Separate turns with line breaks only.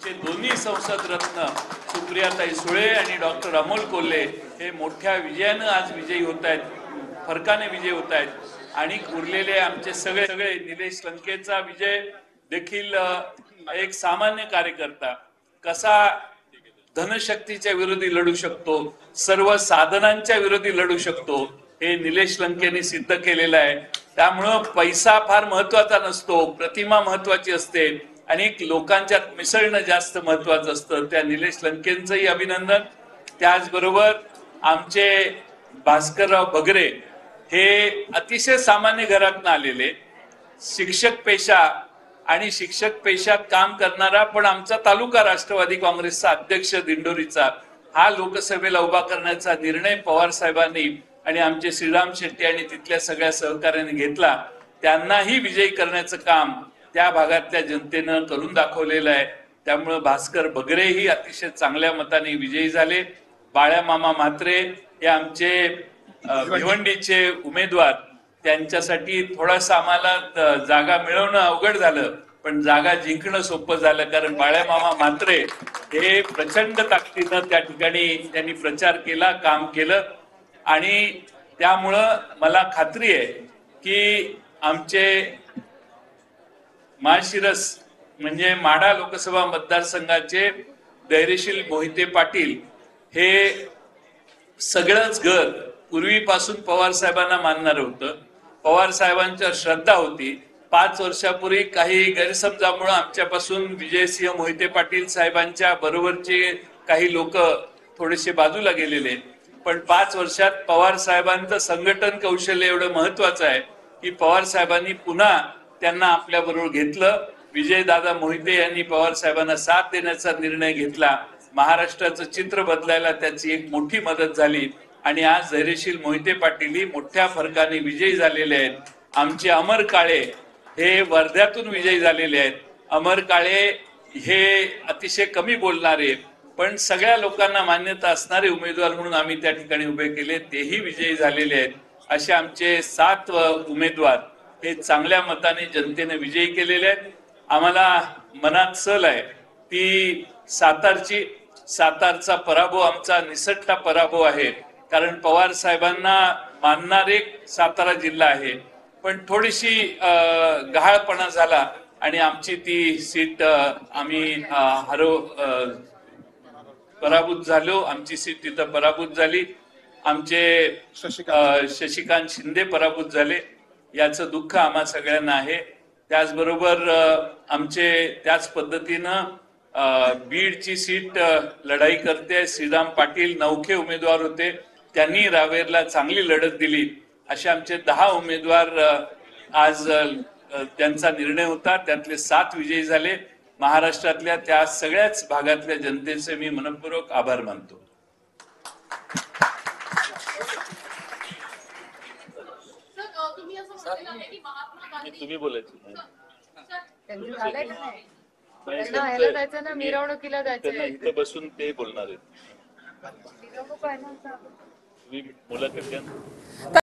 आमचे दोन्ही संसद रत्न सुप्रियाताई सुळे आणि डॉक्टर अमोल कोल्हे हे मोठ्या विजयानं आज विजयी होत आहेत, फरकाने विजयी होत आहेत. आणि उरलेले आमचे सगळे निलेश लंकेचा विजय देखील एक सामान्य कार्यकर्ता कसा धनशक्तीच्या विरोधी लढू शकतो, सर्व साधनांच्या विरोधी लढू शकतो, हे निलेश लंकेने सिद्ध केलेलं आहे. त्यामुळं पैसा फार महत्वाचा नसतो, प्रतिमा महत्वाची असते आणि लोकांच्यात मिसळणं जास्त महत्वाचं असतं. त्या निलेश लंकेंचंही अभिनंदन. त्याचबरोबर आमचे भास्करराव बगरे हे अतिशय सामान्य घरातून आलेले शिक्षक पेशा आणि शिक्षक पेशात काम करणारा पण आमचा तालुका राष्ट्रवादी काँग्रेसचा अध्यक्ष दिंडोरीचा हा लोकसभेला उभा करण्याचा निर्णय पवार साहेबांनी आणि आमचे श्रीराम शेट्टी आणि तिथल्या सगळ्या सहकार्याने घेतला. त्यांनाही विजयी करण्याचं काम त्या भागातल्या जनतेनं करून दाखवलेलं आहे. त्यामुळे भास्कर बगरेही अतिशय चांगल्या मताने विजयी झाले. बाळ्या मामा म्हात्रे हे आमचे भिवंडीचे उमेदवार, त्यांच्यासाठी थोडासा आम्हाला जागा मिळवणं अवघड झालं, पण जागा जिंकणं सोपं झालं. कारण बाळ्या मामा म्हात्रे हे प्रचंड ताकदीनं त्या ठिकाणी त्यांनी प्रचार केला, काम केलं आणि त्यामुळं मला खात्री आहे की आमचे माळशिरस म्हणजे माढा लोकसभा मतदारसंघाचे धैर्यशील मोहिते पाटील हे सगळंच घर पूर्वीपासून पवार साहेबांना मानणार होतं, पवार साहेबांच्या श्रद्धा होती. 5 वर्षापूर्वी काही गैरसमजामुळे आमच्यापासून विजयसिंह मोहिते पाटील साहेबांच्या बरोबरचे काही लोक थोडेसे बाजूला गेलेले, पण 5 वर्षात पवार साहेबांचं संघटन कौशल्य एवढं महत्वाचं आहे की पवार साहेबांनी पुन्हा त्यांना आपल्या बरोबर घेतलं. विजयदादा मोहिते यांनी पवार साहेबांना साथ देण्याचा निर्णय घेतला. महाराष्ट्राचं चित्र बदलायला त्याची एक मोठी मदत झाली आणि आज धैर्यशील मोहिते पाटील ही मोठ्या फरकाने विजयी झालेले आहेत. आमचे अमर काळे हे वर्ध्यातून विजयी झालेले आहेत. अमर काळे हे अतिशय कमी बोलणारे पण सगळ्या लोकांना मान्यता असणारे उमेदवार म्हणून आम्ही त्या ठिकाणी उभे केले, तेही विजयी झालेले आहेत. असे आमचे 7 उमेदवार हे चांगल्या मताने जनतेने विजयी केलेले आहेत. आम्हाला मनात सल आहे ती सातारचा पराभव आमचा निसटता पराभव आहे. कारण पवार साहेबांना मानणारे सातारा जिल्हा आहे, पण थोडीशी गहाळपणा झाला आणि आमची ती सीट आम्ही पराभूत झालो. आमची सीट तिथं पराभूत झाली. आमचे शशिकांत शिंदे पराभूत झाले. याचं दुःख आम्हा सगळ्यांना आहे. त्याचबरोबर आमचे त्याच पद्धतीनं बीडची सीट लढाई करते श्रीराम पाटील नौखे उमेदवार होते, त्यांनी रावेरला चांगली लढत दिली. असे आमचे 10 उमेदवार आज त्यांचा निर्णय होता, त्यातले 7 विजयी झाले. महाराष्ट्रातल्या त्या सगळ्याच भागातल्या जनतेचे मी मनपूर्वक आभार मानतो. तुम्ही बोलायचं
मिरवणुकीला जायचं,
इथं बसून ते बोलणार आहेत. तुम्ही मुलाखत घ्या.